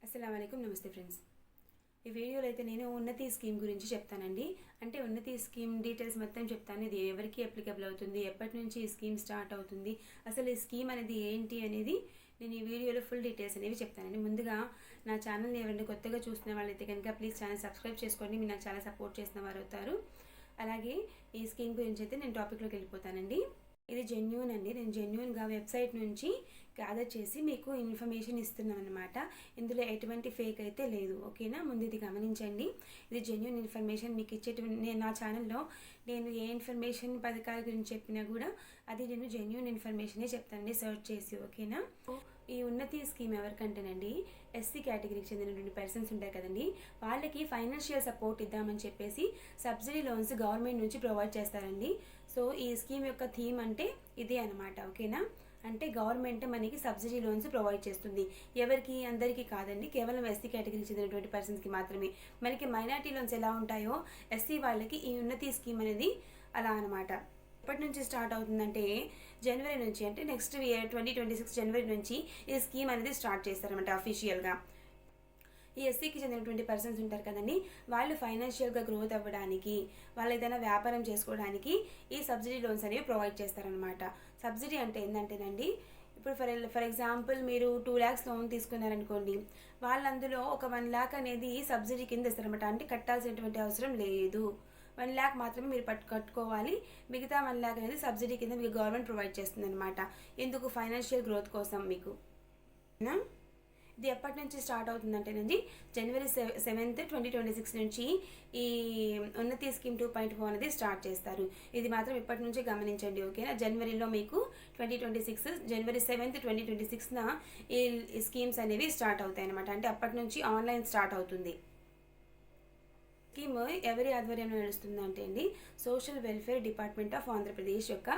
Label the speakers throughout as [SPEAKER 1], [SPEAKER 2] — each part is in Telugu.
[SPEAKER 1] అస్సలాముఅలైకుం నమస్తే ఫ్రెండ్స్. ఈ వీడియోలో అయితే నేను ఉన్నతి స్కీమ్ గురించి చెప్తానండి. అంటే ఉన్నతి స్కీమ్ డీటెయిల్స్ మొత్తం చెప్తాను. ఇది ఎవరికి అప్లికబుల్ అవుతుంది, ఎప్పటి నుంచి ఈ స్కీమ్ స్టార్ట్ అవుతుంది, అసలు ఈ స్కీమ్ అనేది ఏంటి అనేది నేను ఈ వీడియోలో ఫుల్ డీటెయిల్స్ అనేవి చెప్తానండి. ముందుగా నా ఛానల్ని ఎవరైనా కొత్తగా చూస్తున్న వాళ్ళైతే కనుక ప్లీజ్ ఛానల్ సబ్స్క్రైబ్ చేసుకోండి. మీరు నాకు చాలా సపోర్ట్ చేసిన వారు అవుతారు. అలాగే ఈ స్కీమ్ గురించి అయితే నేను టాపిక్లోకి వెళ్ళిపోతానండి. ఇది జెన్యూన్ అండి. నేను జెన్యూన్గా వెబ్సైట్ నుంచి గ్యాదర్ చేసి మీకు ఇన్ఫర్మేషన్ ఇస్తున్నాను అనమాట. ఇందులో ఎటువంటి ఫేక్ అయితే లేదు, ఓకేనా? ముందు ఇది గమనించండి. ఇది జెన్యూన్ ఇన్ఫర్మేషన్ మీకు ఇచ్చేటువంటి. నేను నా ఛానల్లో నేను ఏ ఇన్ఫర్మేషన్ పథకాల గురించి చెప్పినా కూడా అది నేను జెన్యూన్ ఇన్ఫర్మేషనే చెప్తానండి, సర్చ్ చేసి, ఓకేనా? ఈ ఉన్నతి స్కీమ్ ఎవరికంటేనండి, ఎస్సీ కేటగిరీకి చెందినటువంటి పర్సన్స్ ఉంటాయి కదండి, వాళ్ళకి ఫైనాన్షియల్ సపోర్ట్ ఇద్దామని చెప్పేసి సబ్సిడీ లోన్స్ గవర్నమెంట్ నుంచి ప్రొవైడ్ చేస్తారండి. సో ఈ స్కీమ్ యొక్క థీమ్ అంటే ఇదే అనమాట, ఓకేనా? అంటే గవర్నమెంట్ మనకి సబ్సిడీ లోన్స్ ప్రొవైడ్ చేస్తుంది. ఎవరికి? అందరికీ కాదండి, కేవలం ఎస్సీ కేటగిరీకి చెందినటువంటి పర్సన్స్కి మాత్రమే. మనకి మైనార్టీ లోన్స్ ఎలా ఉంటాయో ఎస్సీ వాళ్ళకి ఈ ఉన్నతి స్కీమ్ అనేది అలా అనమాట. ఎప్పటి నుంచి స్టార్ట్ అవుతుందంటే జనవరి నుంచి, అంటే నెక్స్ట్ ఇయర్ 2026 జనవరి నుంచి ఈ స్కీమ్ అనేది స్టార్ట్ చేస్తారనమాట అఫీషియల్గా. ఈ ఎస్సీకి చెందినటువంటి పర్సన్స్ ఉంటారు కదండి, వాళ్ళు ఫైనాన్షియల్గా గ్రోత్ అవ్వడానికి, వాళ్ళు ఏదైనా వ్యాపారం చేసుకోవడానికి ఈ సబ్సిడీ లోన్స్ అనేవి ప్రొవైడ్ చేస్తారనమాట. సబ్సిడీ అంటే ఏంటంటేనండి, ఇప్పుడు ఫర్ ఎగ్జాంపుల్ మీరు 2 lakhs లోన్ తీసుకున్నారనుకోండి, వాళ్ళందులో ఒక 1 lakh అనేది సబ్సిడీ కింద ఇస్తారనమాట. అంటే కట్టాల్సినటువంటి అవసరం లేదు. 1 lakh మాత్రమే మీరు కట్టుకోవాలి. మిగతా 1 lakh అనేది సబ్సిడీ కింద మీకు గవర్నమెంట్ ప్రొవైడ్ చేస్తుంది అనమాట. ఎందుకు? ఫైనాన్షియల్ గ్రోత్ కోసం మీకు. ఇది ఎప్పటి నుంచి స్టార్ట్ అవుతుందంటేనండి, జనవరి 7th 2026 నుంచి ఈ ఉన్నతి స్కీమ్ 2.0 అనేది స్టార్ట్ చేస్తారు. ఇది మాత్రం ఇప్పటి నుంచే గమనించండి, ఓకేనా? జనవరిలో మీకు 2026 జనవరి 7th 2026న ఈ స్కీమ్స్ అనేవి స్టార్ట్ అవుతాయి అనమాట. అంటే అప్పటి నుంచి ఆన్లైన్ స్టార్ట్ అవుతుంది. స్కీమ్ ఎవరి ఆధ్వర్యంలో నడుస్తుంది అంటే అండి, social welfare department of Andhra Pradesh యొక్క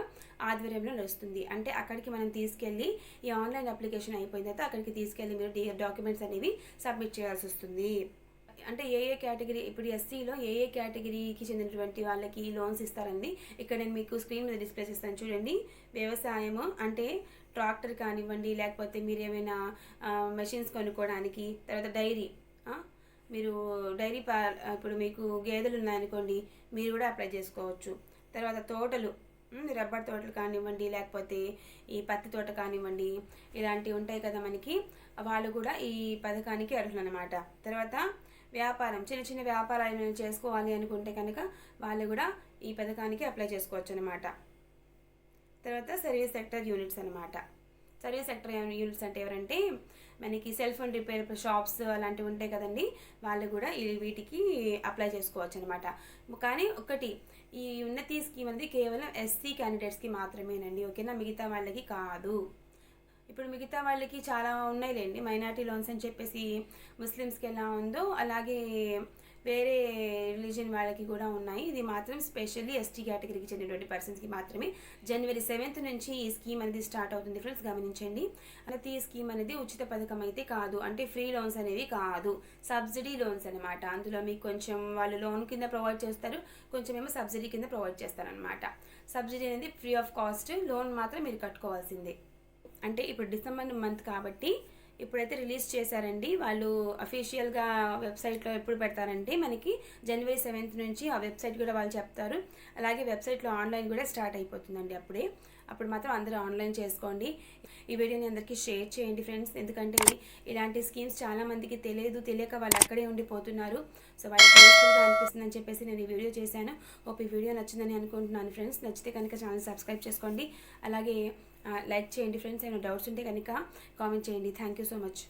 [SPEAKER 1] ఆధ్వర్యంలో నడుస్తుంది. అంటే అక్కడికి మనం తీసుకెళ్ళి ఈ ఆన్లైన్ అప్లికేషన్ అయిపోయిన తర్వాత అక్కడికి తీసుకెళ్ళి మీరు డాక్యుమెంట్స్ అనేవి సబ్మిట్ చేయాల్సి వస్తుంది. అంటే ఏ కేటగిరీ, ఇప్పుడు ఎస్సీలో ఏ కేటగిరీకి చెందినటువంటి వాళ్ళకి లోన్స్ ఇస్తారండి. ఇక్కడ నేను మీకు స్క్రీన్ మీద డిస్ప్లే చేస్తాను, చూడండి. వ్యవసాయము అంటే ట్రాక్టర్ కానివ్వండి, లేకపోతే మీరు ఏమైనా మెషిన్స్ కొనుక్కోవడానికి, తర్వాత డైరీ, మీరు డైరీ ఇప్పుడు మీకు గేదెలు ఉన్నాయనుకోండి, మీరు కూడా అప్లై చేసుకోవచ్చు. తర్వాత తోటలు, రబ్బర్ తోటలు కానివ్వండి, లేకపోతే ఈ పత్తి తోట కానివ్వండి, ఇలాంటివి ఉంటాయి కదా మనకి, వాళ్ళు కూడా ఈ పథకానికి అర్హులు అనమాట. తర్వాత వ్యాపారం, చిన్న చిన్న వ్యాపారాలు చేసుకోవాలి అనుకుంటే కనుక వాళ్ళు కూడా ఈ పథకానికి అప్లై చేసుకోవచ్చు అనమాట. తర్వాత సర్వీస్ సెక్టర్ యూనిట్స్ అనమాట. సర్వీస్ సెక్టర్ యూనిట్స్ అంటే ఎవరంటే, మనకి సెల్ ఫోన్ రిపేర్ షాప్స్ అలాంటివి ఉంటాయి కదండి, వాళ్ళు కూడా వీటికి అప్లై చేసుకోవచ్చు అనమాట. కానీ ఒకటి, ఈ ఉన్నతి స్కీమ్ అనేది కేవలం ఎస్సీ క్యాండిడేట్స్కి మాత్రమేనండి, ఓకేనా? మిగతా వాళ్ళకి కాదు. ఇప్పుడు మిగతా వాళ్ళకి చాలా ఉన్నాయిలేండి, మైనార్టీ లోన్స్ అని చెప్పేసి ముస్లిమ్స్కి ఎలా ఉందో అలాగే వేరే రిలీజియన్ వాళ్ళకి కూడా ఉన్నాయి. ఇది మాత్రం స్పెషల్లీ ఎస్టీ కేటగిరీకి చెందినటువంటి పర్సన్స్కి మాత్రమే. జనవరి 7th నుంచి ఈ స్కీమ్ అనేది స్టార్ట్ అవుతుంది ఫ్రెండ్స్, గమనించండి. అలాగే ఈ స్కీమ్ అనేది ఉచిత పథకం అయితే కాదు, అంటే ఫ్రీ లోన్స్ అనేవి కాదు, సబ్సిడీ లోన్స్ అనమాట. అందులో మీకు కొంచెం వాళ్ళు లోన్ కింద ప్రొవైడ్ చేస్తారు, కొంచెం ఏమో సబ్సిడీ కింద ప్రొవైడ్ చేస్తారనమాట. సబ్సిడీ అనేది ఫ్రీ ఆఫ్ కాస్ట్, లోన్ మాత్రం మీరు కట్టుకోవాల్సిందే. అంటే ఇప్పుడు డిసెంబర్ మంత్ కాబట్టి ఇప్పుడైతే రిలీజ్ చేశారండి వాళ్ళు అఫీషియల్గా వెబ్సైట్లో. ఎప్పుడు పెడతారంటే మనకి జనవరి 7th నుంచి ఆ వెబ్సైట్ కూడా వాళ్ళు చెప్తారు. అలాగే వెబ్సైట్లో ఆన్లైన్ కూడా స్టార్ట్ అయిపోతుందండి అప్పుడు మాత్రం అందరూ ఆన్లైన్ చేసుకోండి. ఈ వీడియోని అందరికీ షేర్ చేయండి ఫ్రెండ్స్, ఎందుకంటే ఇలాంటి స్కీమ్స్ చాలామందికి తెలియక వాళ్ళు అక్కడే ఉండిపోతున్నారు. సో వాళ్ళకి యూస్ఫుల్గా అనిపిస్తుందని చెప్పేసి నేను ఈ వీడియో చేశాను. ఈ వీడియో నచ్చిందని అనుకుంటున్నాను ఫ్రెండ్స్. నచ్చితే కనుక ఛానల్ సబ్స్క్రైబ్ చేసుకోండి, అలాగే లైక్ చేయండి ఫ్రెండ్స్. ఏమైనా డౌట్స్ ఉంటే కనుక కామెంట్ చేయండి. Thank you so much.